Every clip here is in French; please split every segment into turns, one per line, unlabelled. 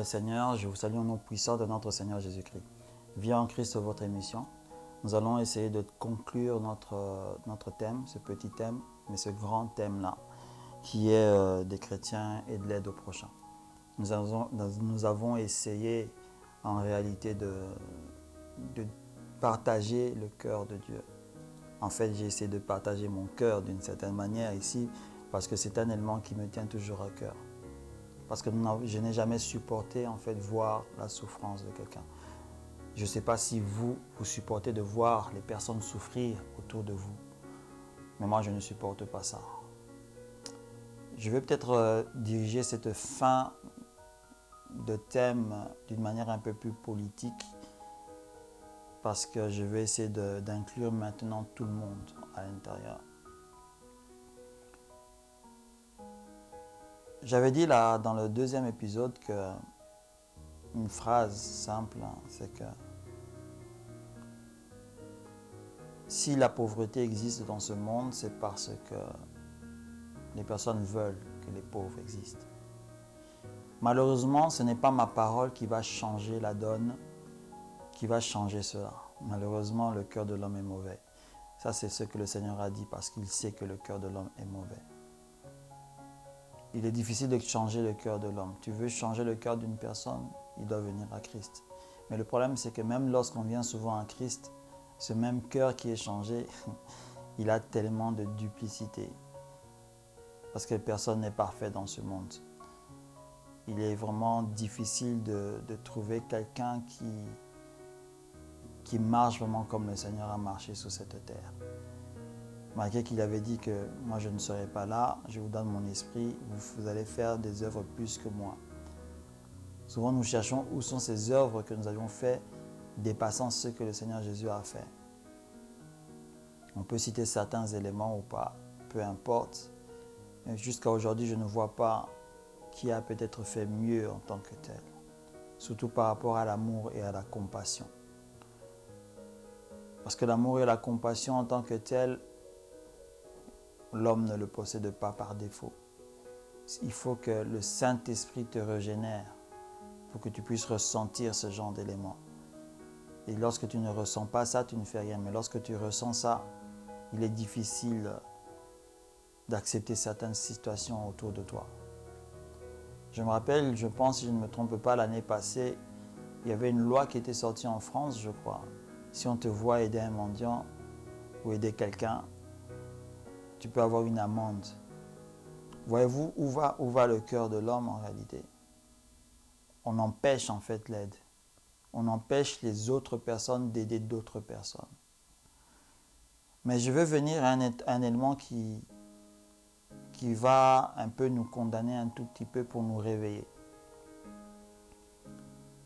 le Seigneur, je vous salue au nom puissant de notre Seigneur Jésus-Christ. Vie en Christ, votre émission. Nous allons essayer de conclure notre thème, ce petit thème, mais ce grand thème-là, qui est des chrétiens et de l'aide au prochain. Nous avons essayé en réalité de partager le cœur de Dieu. En fait, j'ai essayé de partager mon cœur d'une certaine manière ici, parce que c'est un élément qui me tient toujours à cœur. Parce que je n'ai jamais supporté en fait voir la souffrance de quelqu'un. Je ne sais pas si vous supportez de voir les personnes souffrir autour de vous. Mais moi, je ne supporte pas ça. Je vais peut-être diriger cette fin de thème d'une manière un peu plus politique, parce que je vais essayer d'inclure maintenant tout le monde à l'intérieur. J'avais dit là dans le deuxième épisode que une phrase simple, c'est que si la pauvreté existe dans ce monde, c'est parce que les personnes veulent que les pauvres existent. Malheureusement, ce n'est pas ma parole qui va changer la donne, qui va changer cela. Malheureusement, le cœur de l'homme est mauvais. Ça, c'est ce que le Seigneur a dit parce qu'il sait que le cœur de l'homme est mauvais. Il est difficile de changer le cœur de l'homme. Tu veux changer le cœur d'une personne, il doit venir à Christ. Mais le problème, c'est que même lorsqu'on vient souvent à Christ, ce même cœur qui est changé, il a tellement de duplicité. Parce que personne n'est parfait dans ce monde. Il est vraiment difficile de trouver quelqu'un qui marche vraiment comme le Seigneur a marché sur cette terre. Malgré qu'il avait dit que moi je ne serai pas là, je vous donne mon esprit, vous allez faire des œuvres plus que moi. Souvent nous cherchons où sont ces œuvres que nous avions faites dépassant ce que le Seigneur Jésus a fait. On peut citer certains éléments ou pas, peu importe. Mais jusqu'à aujourd'hui, je ne vois pas qui a peut-être fait mieux en tant que tel. Surtout par rapport à l'amour et à la compassion. Parce que l'amour et la compassion en tant que tel, l'homme ne le possède pas par défaut. Il faut que le Saint-Esprit te régénère pour que tu puisses ressentir ce genre d'éléments. Et lorsque tu ne ressens pas ça, tu ne fais rien. Mais lorsque tu ressens ça, il est difficile d'accepter certaines situations autour de toi. Je me rappelle, je pense, si je ne me trompe pas, l'année passée, il y avait une loi qui était sortie en France, je crois. Si on te voit aider un mendiant ou aider quelqu'un, tu peux avoir une amende. Voyez-vous où va le cœur de l'homme en réalité? On empêche en fait l'aide. On empêche les autres personnes d'aider d'autres personnes. Mais je veux venir à un élément qui va un peu nous condamner un tout petit peu pour nous réveiller.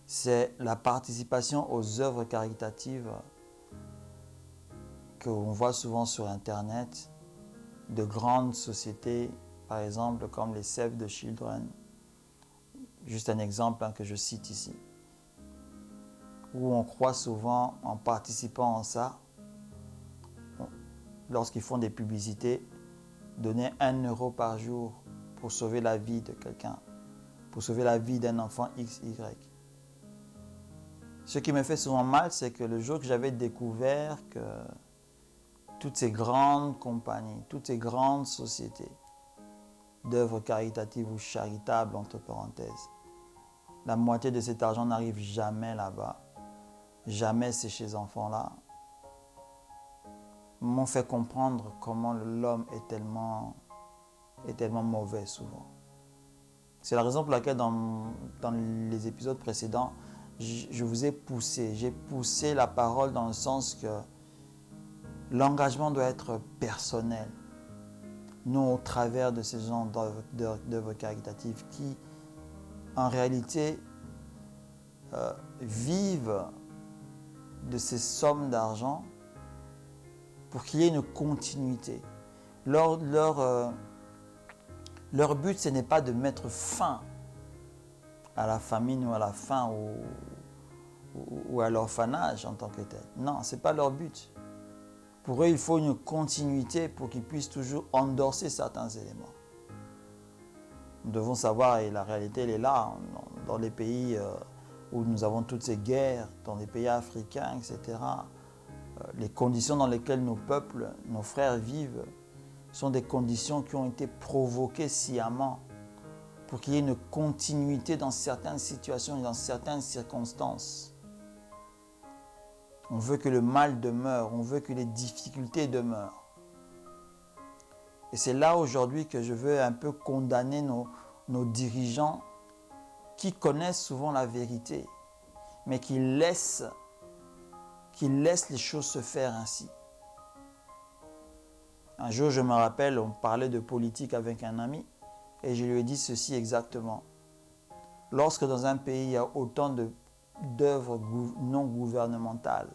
C'est la participation aux œuvres caritatives qu'on voit souvent sur Internet, de grandes sociétés, par exemple comme les Save the Children, juste un exemple que je cite ici, où on croit souvent en participant à ça, lorsqu'ils font des publicités, donner 1 euro par jour pour sauver la vie de quelqu'un, pour sauver la vie d'un enfant XY. Ce qui me fait souvent mal, c'est que le jour que j'avais découvert que toutes ces grandes compagnies, toutes ces grandes sociétés d'œuvres caritatives ou charitables, entre parenthèses, la moitié de cet argent n'arrive jamais là-bas, jamais c'est chez ces enfants-là, m'ont fait comprendre comment l'homme est tellement mauvais souvent. C'est la raison pour laquelle dans les épisodes précédents, je vous ai poussé, j'ai poussé la parole dans le sens que l'engagement doit être personnel, non au travers de ces genres d'œuvres caritatives qui, en réalité, vivent de ces sommes d'argent pour qu'il y ait une continuité. Leur but, ce n'est pas de mettre fin à la famine ou à la faim ou à l'orphanage en tant que tel. Non, ce n'est pas leur but. Pour eux, il faut une continuité pour qu'ils puissent toujours endosser certains éléments. Nous devons savoir, et la réalité elle est là, dans les pays où nous avons toutes ces guerres, dans les pays africains, etc., les conditions dans lesquelles nos peuples, nos frères vivent, sont des conditions qui ont été provoquées sciemment pour qu'il y ait une continuité dans certaines situations et dans certaines circonstances. On veut que le mal demeure, on veut que les difficultés demeurent. Et c'est là aujourd'hui que je veux un peu condamner nos dirigeants qui connaissent souvent la vérité, mais qui laissent les choses se faire ainsi. Un jour, je me rappelle, on parlait de politique avec un ami et je lui ai dit ceci exactement. Lorsque dans un pays, il y a autant d'œuvres non gouvernementales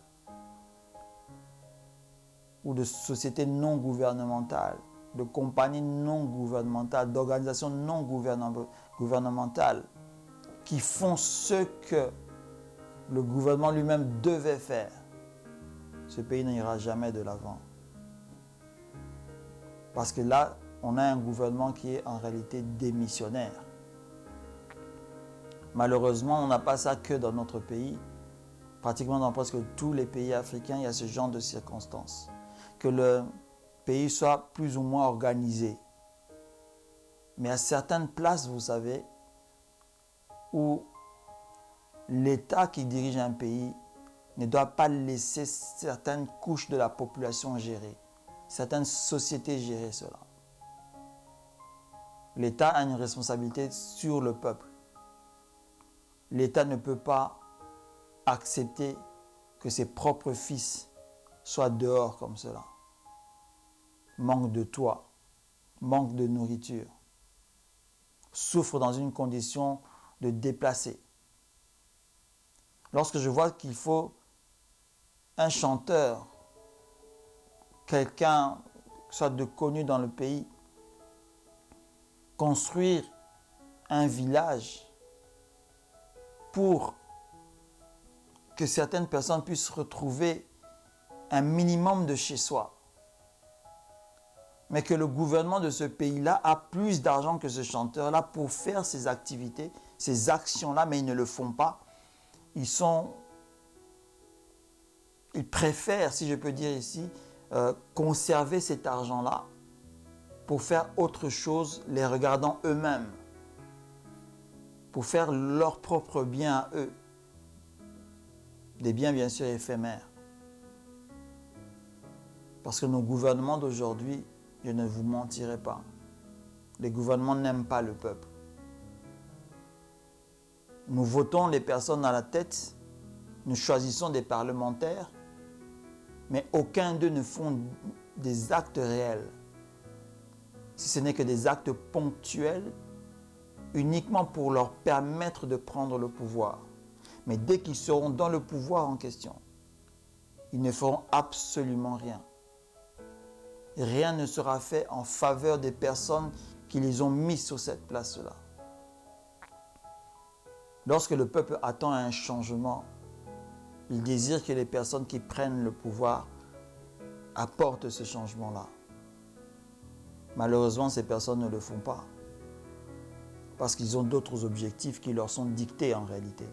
ou de sociétés non gouvernementales, de compagnies non gouvernementales, d'organisations non gouvernementales qui font ce que le gouvernement lui-même devait faire, ce pays n'ira jamais de l'avant. Parce que là, on a un gouvernement qui est en réalité démissionnaire. Malheureusement, on n'a pas ça que dans notre pays. Pratiquement dans presque tous les pays africains, il y a ce genre de circonstances. Que le pays soit plus ou moins organisé. Mais à certaines places, vous savez, où l'État qui dirige un pays ne doit pas laisser certaines couches de la population gérer, certaines sociétés gérer cela. L'État a une responsabilité sur le peuple. L'État ne peut pas accepter que ses propres fils soient dehors comme cela. Manque de toit, manque de nourriture, souffre dans une condition de déplacé. Lorsque je vois qu'il faut un chanteur, quelqu'un soit de connu dans le pays, construire un village pour que certaines personnes puissent retrouver un minimum de chez soi, mais que le gouvernement de ce pays-là a plus d'argent que ce chanteur-là pour faire ces activités, ces actions-là, mais ils ne le font pas. Ils préfèrent, si je peux dire ici, conserver cet argent-là pour faire autre chose, les regardant eux-mêmes, pour faire leur propre bien à eux. Des biens bien sûr éphémères. Parce que nos gouvernements d'aujourd'hui, je ne vous mentirai pas, les gouvernements n'aiment pas le peuple. Nous votons les personnes à la tête, nous choisissons des parlementaires, mais aucun d'eux ne font des actes réels. Si ce n'est que des actes ponctuels, uniquement pour leur permettre de prendre le pouvoir. Mais dès qu'ils seront dans le pouvoir en question, ils ne feront absolument rien. Rien ne sera fait en faveur des personnes qui les ont mis sur cette place-là. Lorsque le peuple attend un changement, il désire que les personnes qui prennent le pouvoir apportent ce changement-là. Malheureusement, ces personnes ne le font pas. Parce qu'ils ont d'autres objectifs qui leur sont dictés en réalité.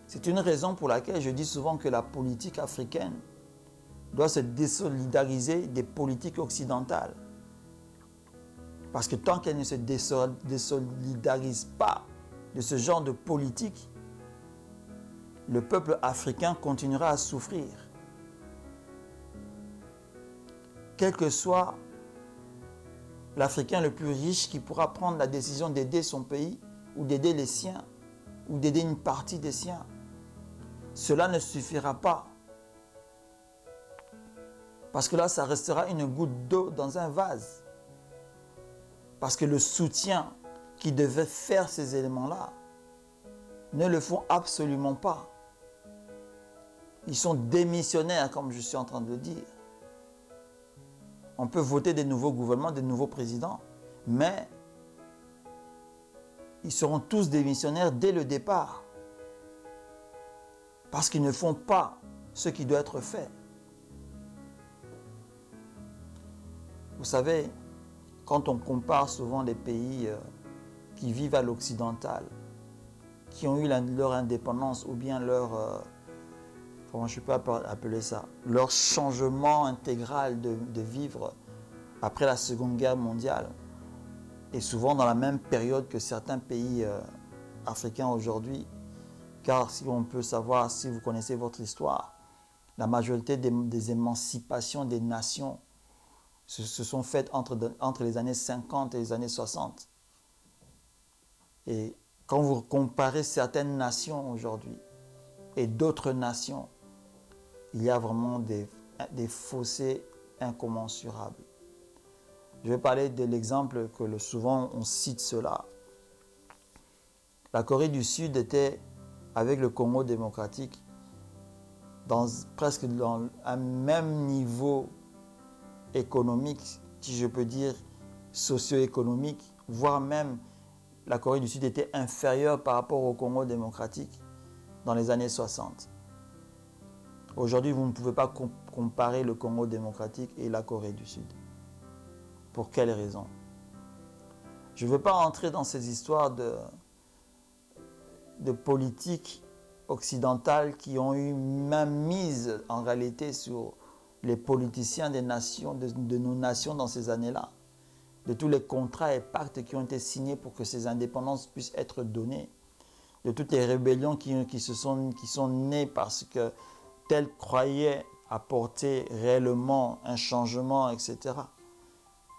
C'est une raison pour laquelle je dis souvent que la politique africaine doit se désolidariser des politiques occidentales. Parce que tant qu'elle ne se désolidarise pas de ce genre de politique, le peuple africain continuera à souffrir. Quel que soit l'Africain le plus riche qui pourra prendre la décision d'aider son pays ou d'aider les siens ou d'aider une partie des siens, cela ne suffira pas. Parce que là, ça restera une goutte d'eau dans un vase. Parce que le soutien qui devait faire ces éléments-là ne le font absolument pas. Ils sont démissionnaires, comme je suis en train de le dire. On peut voter des nouveaux gouvernements, des nouveaux présidents, mais ils seront tous démissionnaires dès le départ. Parce qu'ils ne font pas ce qui doit être fait. Vous savez, quand on compare souvent les pays qui vivent à l'occidental, qui ont eu leur indépendance ou bien leur, comment je peux appeler ça, leur changement intégral de vivre après la Seconde Guerre mondiale, et souvent dans la même période que certains pays africains aujourd'hui, car si on peut savoir, si vous connaissez votre histoire, la majorité des émancipations des nations se sont faites entre les années 50 et les années 60. Et quand vous comparez certaines nations aujourd'hui et d'autres nations, il y a vraiment des fossés incommensurables. Je vais parler de l'exemple que souvent on cite cela. La Corée du Sud était, avec le Congo démocratique, presque dans un même niveau économique, si je peux dire, socio-économique, voire même la Corée du Sud était inférieure par rapport au Congo démocratique dans les années 60. Aujourd'hui, vous ne pouvez pas comparer le Congo démocratique et la Corée du Sud. Pour quelles raisons? Je ne veux pas entrer dans ces histoires de politique occidentale qui ont eu main mise en réalité sur les politiciens des nations, de nos nations dans ces années-là, de tous les contrats et pactes qui ont été signés pour que ces indépendances puissent être données, de toutes les rébellions qui sont nées parce que tel croyait apporter réellement un changement, etc.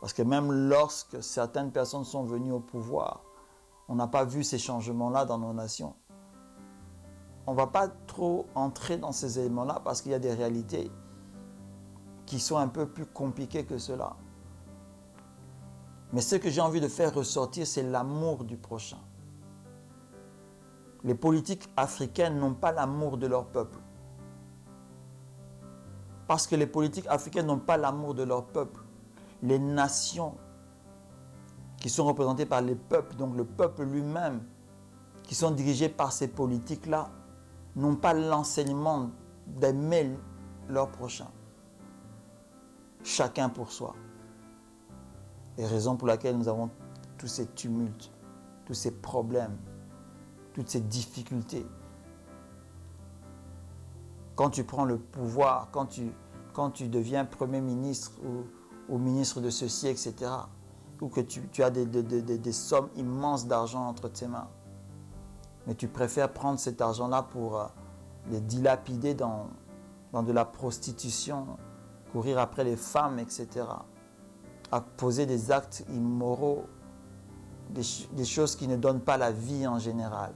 Parce que même lorsque certaines personnes sont venues au pouvoir, on n'a pas vu ces changements-là dans nos nations. On ne va pas trop entrer dans ces éléments-là parce qu'il y a des réalités qui sont un peu plus compliquées que cela. Mais ce que j'ai envie de faire ressortir, c'est l'amour du prochain. Les politiques africaines n'ont pas l'amour de leur peuple. Parce que les politiques africaines n'ont pas l'amour de leur peuple. Les nations qui sont représentées par les peuples, donc le peuple lui-même, qui sont dirigés par ces politiques-là, n'ont pas l'enseignement d'aimer leur prochain. Chacun pour soi. Et raison pour laquelle nous avons tous ces tumultes, tous ces problèmes, toutes ces difficultés. Quand tu prends le pouvoir, quand tu deviens Premier ministre ou ministre de ceci, etc., ou que tu as des sommes immenses d'argent entre tes mains, mais tu préfères prendre cet argent-là pour les dilapider dans de la prostitution, courir après les femmes, etc., à poser des actes immoraux, des choses qui ne donnent pas la vie en général.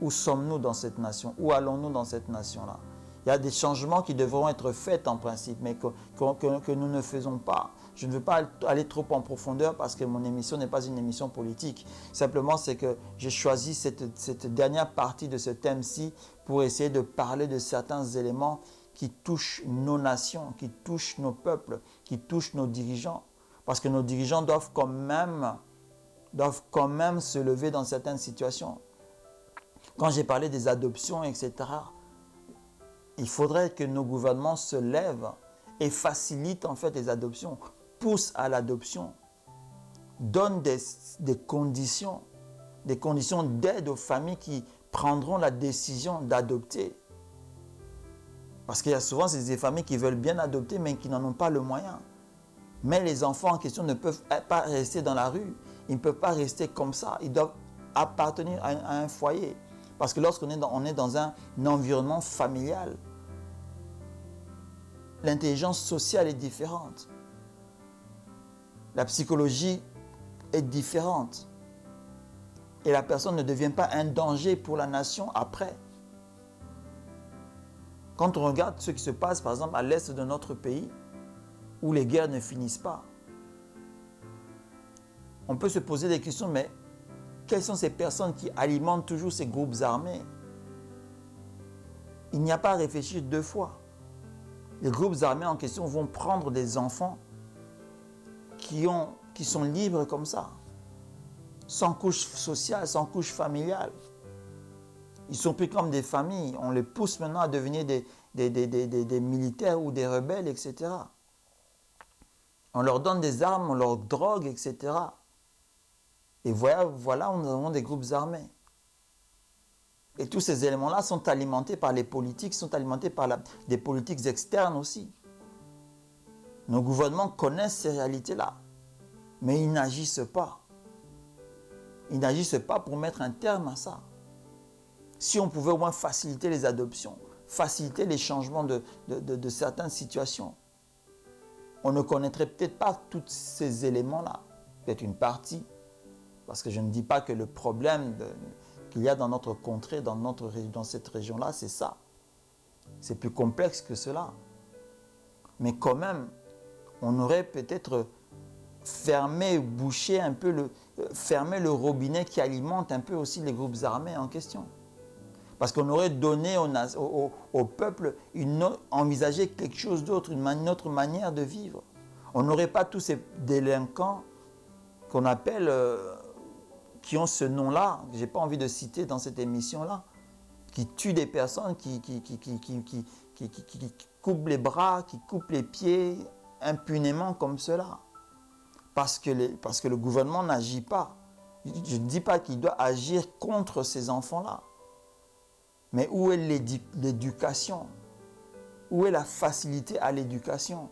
Où sommes-nous dans cette nation? Où allons-nous dans cette nation-là? Il y a des changements qui devront être faits en principe, mais que nous ne faisons pas. Je ne veux pas aller trop en profondeur parce que mon émission n'est pas une émission politique. Simplement, c'est que j'ai choisi cette dernière partie de ce thème-ci pour essayer de parler de certains éléments qui touchent nos nations, qui touchent nos peuples, qui touchent nos dirigeants. Parce que nos dirigeants doivent quand même se lever dans certaines situations. Quand j'ai parlé des adoptions, etc., il faudrait que nos gouvernements se lèvent et facilitent en fait les adoptions, poussent à l'adoption, donnent des conditions d'aide aux familles qui prendront la décision d'adopter. Parce qu'il y a souvent des familles qui veulent bien adopter mais qui n'en ont pas le moyen. Mais les enfants en question ne peuvent pas rester dans la rue, ils ne peuvent pas rester comme ça, ils doivent appartenir à un foyer. Parce que lorsqu'on est dans un environnement familial, l'intelligence sociale est différente. La psychologie est différente. Et la personne ne devient pas un danger pour la nation après. Quand on regarde ce qui se passe, par exemple, à l'est de notre pays, où les guerres ne finissent pas, on peut se poser des questions, mais quelles sont ces personnes qui alimentent toujours ces groupes armés? Il n'y a pas à réfléchir deux fois. Les groupes armés en question vont prendre des enfants qui sont libres comme ça, sans couche sociale, sans couche familiale. Ils sont plus comme des familles. On les pousse maintenant à devenir des militaires ou des rebelles, etc. On leur donne des armes, on leur drogue, etc. Et voilà, nous avons des groupes armés. Et tous ces éléments-là sont alimentés par les politiques, sont alimentés par des politiques externes aussi. Nos gouvernements connaissent ces réalités-là, mais ils n'agissent pas. Ils n'agissent pas pour mettre un terme à ça. Si on pouvait au moins faciliter les adoptions, faciliter les changements de certaines situations, on ne connaîtrait peut-être pas tous ces éléments-là. Peut-être une partie, parce que je ne dis pas que le problème qu'il y a dans notre contrée, dans cette région-là, c'est ça. C'est plus complexe que cela. Mais quand même, on aurait peut-être fermé, bouché un peu, fermé le robinet qui alimente un peu aussi les groupes armés en question. Parce qu'on aurait donné au peuple, envisagé quelque chose d'autre, une autre manière de vivre. On n'aurait pas tous ces délinquants qu'on appelle, qui ont ce nom-là, que je n'ai pas envie de citer dans cette émission-là, qui tuent des personnes, qui coupent les bras, qui coupent les pieds impunément comme cela. Parce que le gouvernement n'agit pas. Je ne dis pas qu'il doit agir contre ces enfants-là. Mais où est l'éducation? Où est la facilité à l'éducation?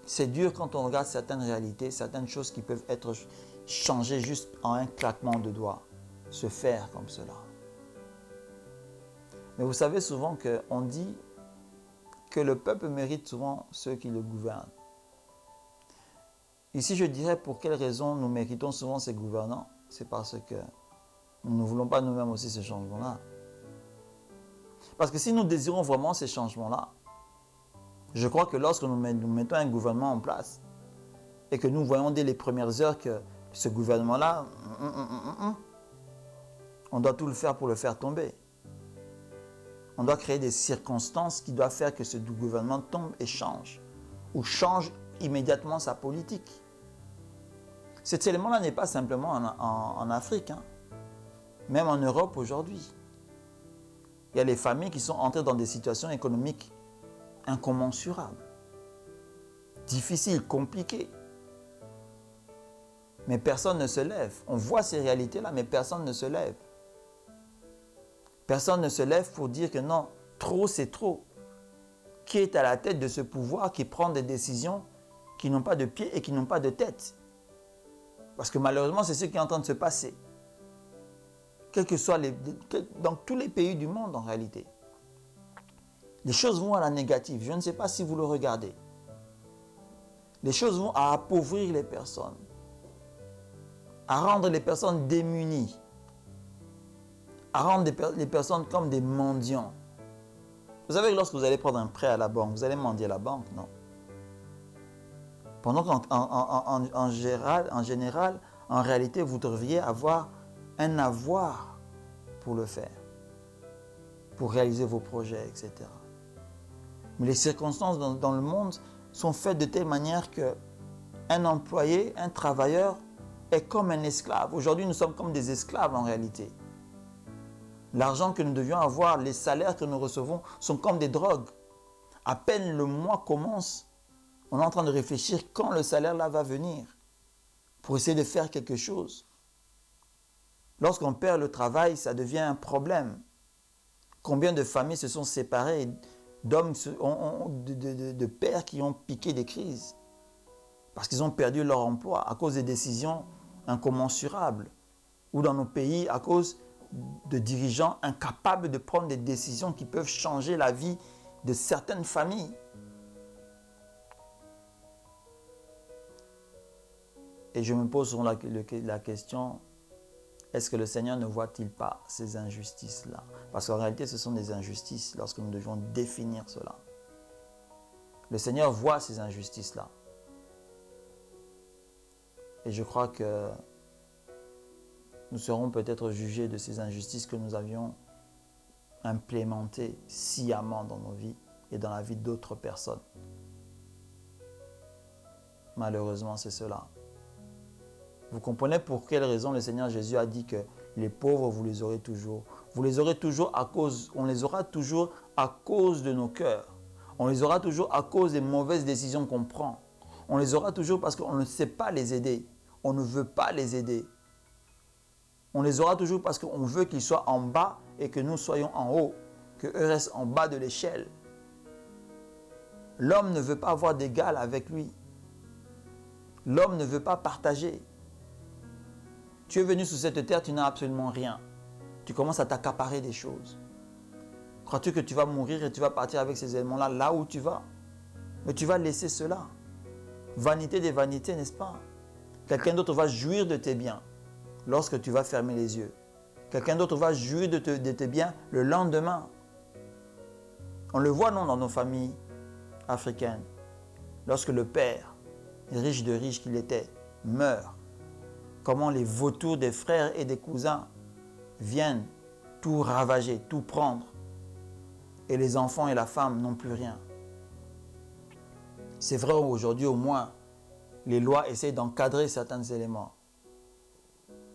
C'est dur quand on regarde certaines réalités, certaines choses qui peuvent être changées juste en un claquement de doigts, se faire comme cela. Mais vous savez souvent qu'on dit que le peuple mérite souvent ceux qui le gouvernent. Ici, je dirais pour quelles raisons nous méritons souvent ces gouvernants. C'est parce que nous ne voulons pas nous-mêmes aussi ces changements-là. Parce que si nous désirons vraiment ces changements-là, je crois que lorsque nous mettons un gouvernement en place et que nous voyons dès les premières heures que ce gouvernement-là, on doit tout le faire pour le faire tomber. On doit créer des circonstances qui doivent faire que ce gouvernement tombe et change. Ou change immédiatement sa politique. Cet élément-là n'est pas simplement en Afrique, hein. Même en Europe aujourd'hui. Il y a les familles qui sont entrées dans des situations économiques incommensurables, difficiles, compliquées. Mais personne ne se lève. On voit ces réalités-là, mais personne ne se lève. Personne ne se lève pour dire que non, trop c'est trop. Qui est à la tête de ce pouvoir qui prend des décisions qui n'ont pas de pied et qui n'ont pas de tête? Parce que malheureusement, c'est ce qui est en train de se passer. Quel que soit dans tous les pays du monde en réalité. Les choses vont à la négative. Je ne sais pas si vous le regardez. Les choses vont à appauvrir les personnes. À rendre les personnes démunies. À rendre les personnes comme des mendiants. Vous savez que lorsque vous allez prendre un prêt à la banque, vous allez mendier à la banque, non? Pendant qu'en général, en réalité, vous devriez avoir un avoir pour le faire, pour réaliser vos projets, etc. Mais les circonstances dans le monde sont faites de telle manière qu'un employé, un travailleur est comme un esclave. Aujourd'hui, nous sommes comme des esclaves en réalité. L'argent que nous devions avoir, les salaires que nous recevons sont comme des drogues. À peine le mois commence, on est en train de réfléchir quand le salaire là va venir pour essayer de faire quelque chose. Lorsqu'on perd le travail, ça devient un problème. Combien de familles se sont séparées, d'hommes, de pères qui ont piqué des crises parce qu'ils ont perdu leur emploi à cause des décisions incommensurables ou dans nos pays à cause de dirigeants incapables de prendre des décisions qui peuvent changer la vie de certaines familles. Et je me pose souvent la question, est-ce que le Seigneur ne voit-il pas ces injustices-là? Parce qu'en réalité, ce sont des injustices lorsque nous devons définir cela. Le Seigneur voit ces injustices-là. Et je crois que nous serons peut-être jugés de ces injustices que nous avions implémentées sciemment dans nos vies et dans la vie d'autres personnes. Malheureusement, c'est cela. Vous comprenez pour quelle raison le Seigneur Jésus a dit que les pauvres, vous les aurez toujours. Vous les aurez toujours on les aura toujours à cause de nos cœurs. On les aura toujours à cause des mauvaises décisions qu'on prend. On les aura toujours parce qu'on ne sait pas les aider. On ne veut pas les aider. On les aura toujours parce qu'on veut qu'ils soient en bas et que nous soyons en haut. Qu'eux restent en bas de l'échelle. L'homme ne veut pas avoir d'égal avec lui. L'homme ne veut pas partager. Tu es venu sur cette terre, tu n'as absolument rien. Tu commences à t'accaparer des choses. Crois-tu que tu vas mourir et tu vas partir avec ces éléments-là, là où tu vas? Mais tu vas laisser cela. Vanité des vanités, n'est-ce pas? Quelqu'un d'autre va jouir de tes biens lorsque tu vas fermer les yeux. Quelqu'un d'autre va jouir de tes biens le lendemain. On le voit, non, dans nos familles africaines. Lorsque le père, riche de riche qu'il était, meurt. Comment les vautours des frères et des cousins viennent tout ravager, tout prendre. Et les enfants et la femme n'ont plus rien. C'est vrai, aujourd'hui au moins, les lois essayent d'encadrer certains éléments.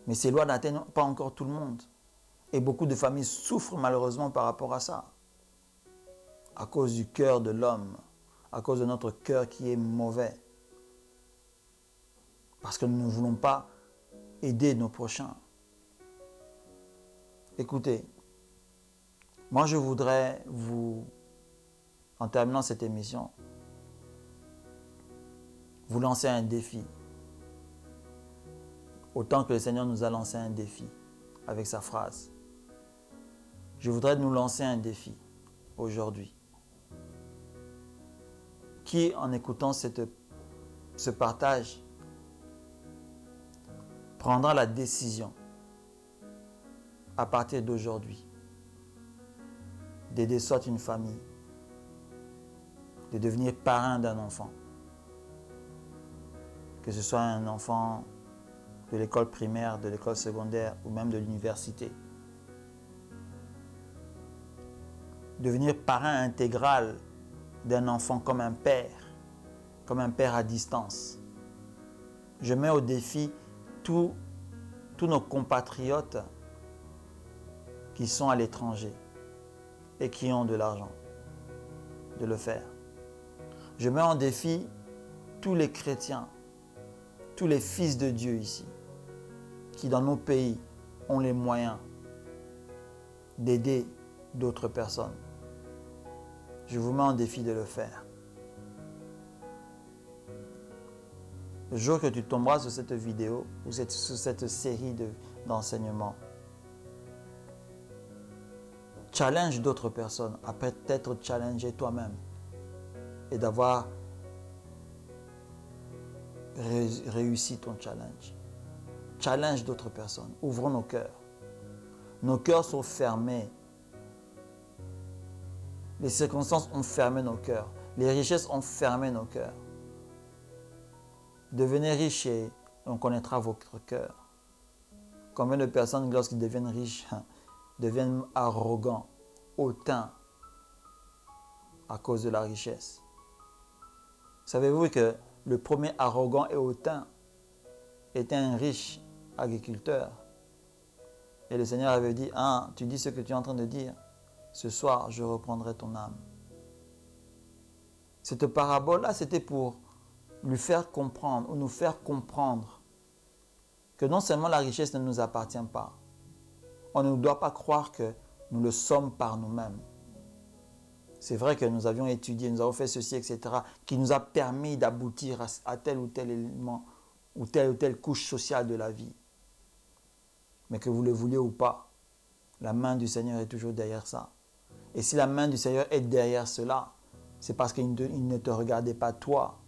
Mais ces lois n'atteignent pas encore tout le monde. Et beaucoup de familles souffrent malheureusement par rapport à ça. À cause du cœur de l'homme, à cause de notre cœur qui est mauvais. Parce que nous ne voulons pas aider nos prochains. Écoutez, moi je voudrais vous, en terminant cette émission, vous lancer un défi. Autant que le Seigneur nous a lancé un défi avec sa phrase. Je voudrais nous lancer un défi aujourd'hui. Qui, en écoutant ce partage, prendra la décision à partir d'aujourd'hui d'aider soit une famille, de devenir parrain d'un enfant, que ce soit un enfant de l'école primaire, de l'école secondaire ou même de l'université. Devenir parrain intégral d'un enfant comme un père à distance. Je mets au défi tous nos compatriotes qui sont à l'étranger et qui ont de l'argent de le faire. Je mets en défi tous les chrétiens, tous les fils de Dieu ici, qui dans nos pays ont les moyens d'aider d'autres personnes. Je vous mets en défi de le faire. Le jour que tu tomberas sur cette vidéo ou sur cette série d'enseignements, challenge d'autres personnes à peut-être challenger toi-même et d'avoir réussi ton challenge. Challenge d'autres personnes. Ouvrons nos cœurs. Nos cœurs sont fermés. Les circonstances ont fermé nos cœurs. Les richesses ont fermé nos cœurs. Devenez riche et on connaîtra votre cœur. Combien de personnes, lorsqu'ils deviennent riches, deviennent arrogants, hautains, à cause de la richesse. Savez-vous que le premier arrogant et hautain était un riche agriculteur? Et le Seigneur avait dit, tu dis ce que tu es en train de dire, ce soir je reprendrai ton âme. Cette parabole-là, c'était pour lui faire comprendre ou nous faire comprendre que non seulement la richesse ne nous appartient pas, on ne doit pas croire que nous le sommes par nous-mêmes. C'est vrai que nous avions étudié, nous avons fait ceci, etc., qui nous a permis d'aboutir à tel ou tel élément ou telle couche sociale de la vie. Mais que vous le vouliez ou pas, la main du Seigneur est toujours derrière ça. Et si la main du Seigneur est derrière cela, c'est parce qu'il ne te regardait pas toi.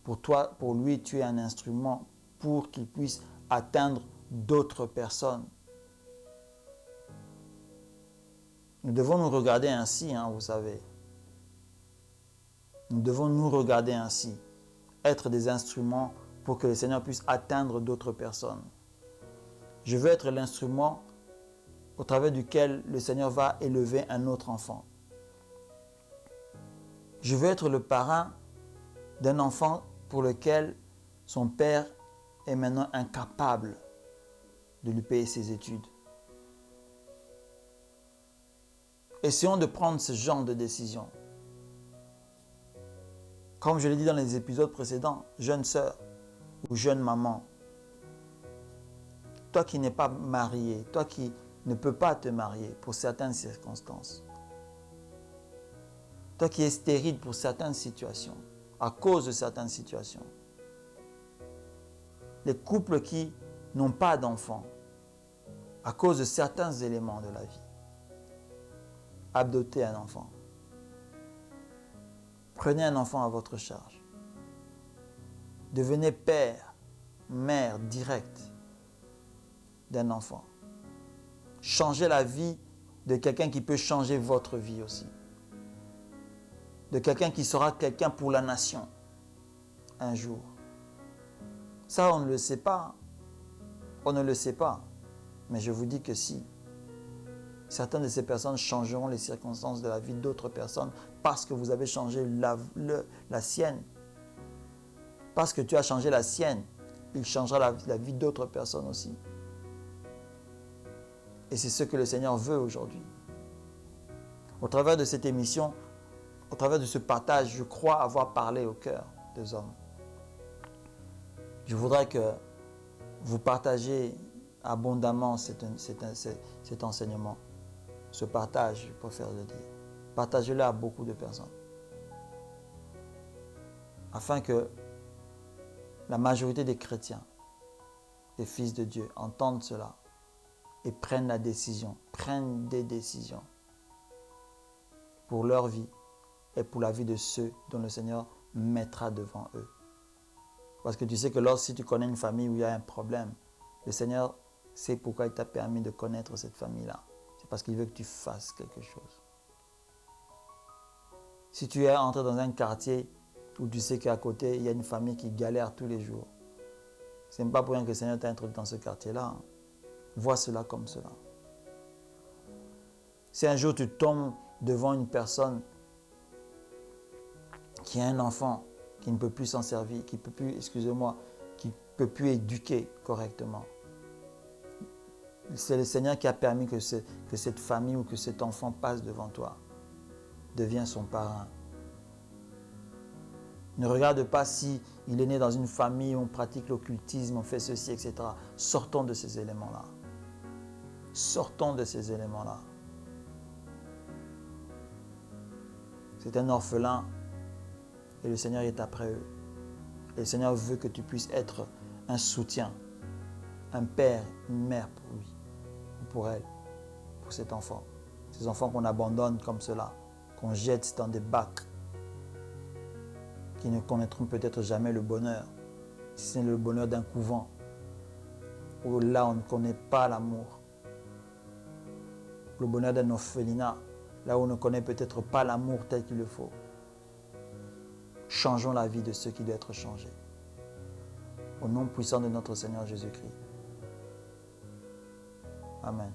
Pour lui, tu es un instrument pour qu'il puisse atteindre d'autres personnes. Nous devons nous regarder ainsi, vous savez. Nous devons nous regarder ainsi. Être des instruments pour que le Seigneur puisse atteindre d'autres personnes. Je veux être l'instrument au travers duquel le Seigneur va élever un autre enfant. Je veux être le parrain d'un enfant pour lequel son père est maintenant incapable de lui payer ses études. Essayons de prendre ce genre de décision. Comme je l'ai dit dans les épisodes précédents, jeune sœur ou jeune maman, toi qui n'es pas marié, toi qui ne peux pas te marier pour certaines circonstances, toi qui es stérile pour certaines situations, à cause de certaines situations, les couples qui n'ont pas d'enfants, à cause de certains éléments de la vie, adoptez un enfant. Prenez un enfant à votre charge. Devenez père, mère direct d'un enfant. Changez la vie de quelqu'un qui peut changer votre vie aussi. De quelqu'un qui sera quelqu'un pour la nation un jour. Ça, on ne le sait pas. On ne le sait pas. Mais je vous dis que si. Certaines de ces personnes changeront les circonstances de la vie d'autres personnes parce que vous avez changé la sienne. Parce que tu as changé la sienne, il changera la vie d'autres personnes aussi. Et c'est ce que le Seigneur veut aujourd'hui. Au travers de cette émission, au travers de ce partage, je crois avoir parlé au cœur des hommes. Je voudrais que vous partagiez abondamment cet enseignement. Ce partage, je préfère le dire. Partagez-le à beaucoup de personnes. Afin que la majorité des chrétiens, des fils de Dieu, entendent cela et prennent la décision, prennent des décisions pour leur vie et pour la vie de ceux dont le Seigneur mettra devant eux. Parce que tu sais que lorsque tu connais une famille où il y a un problème, le Seigneur sait pourquoi il t'a permis de connaître cette famille-là. C'est parce qu'il veut que tu fasses quelque chose. Si tu es entré dans un quartier où tu sais qu'à côté, il y a une famille qui galère tous les jours, ce n'est pas pour rien que le Seigneur t'a introduit dans ce quartier-là. Vois cela comme cela. Si un jour tu tombes devant une personne qui a un enfant, qui ne peut plus s'en servir, qui ne peut plus éduquer correctement, c'est le Seigneur qui a permis que cette famille ou que cet enfant passe devant toi, deviens son parrain. Ne regarde pas si il est né dans une famille où on pratique l'occultisme, on fait ceci, etc. Sortons de ces éléments-là. Sortons de ces éléments-là. C'est un orphelin et le Seigneur est après eux. Et le Seigneur veut que tu puisses être un soutien, un père, une mère pour lui, ou pour elle, pour cet enfant. Ces enfants qu'on abandonne comme cela, qu'on jette dans des bacs, qui ne connaîtront peut-être jamais le bonheur, si c'est le bonheur d'un couvent, où là on ne connaît pas l'amour. Le bonheur d'un orphelinat, là où on ne connaît peut-être pas l'amour tel qu'il le faut. Changeons la vie de ceux qui doivent être changés. Au nom puissant de notre Seigneur Jésus-Christ. Amen.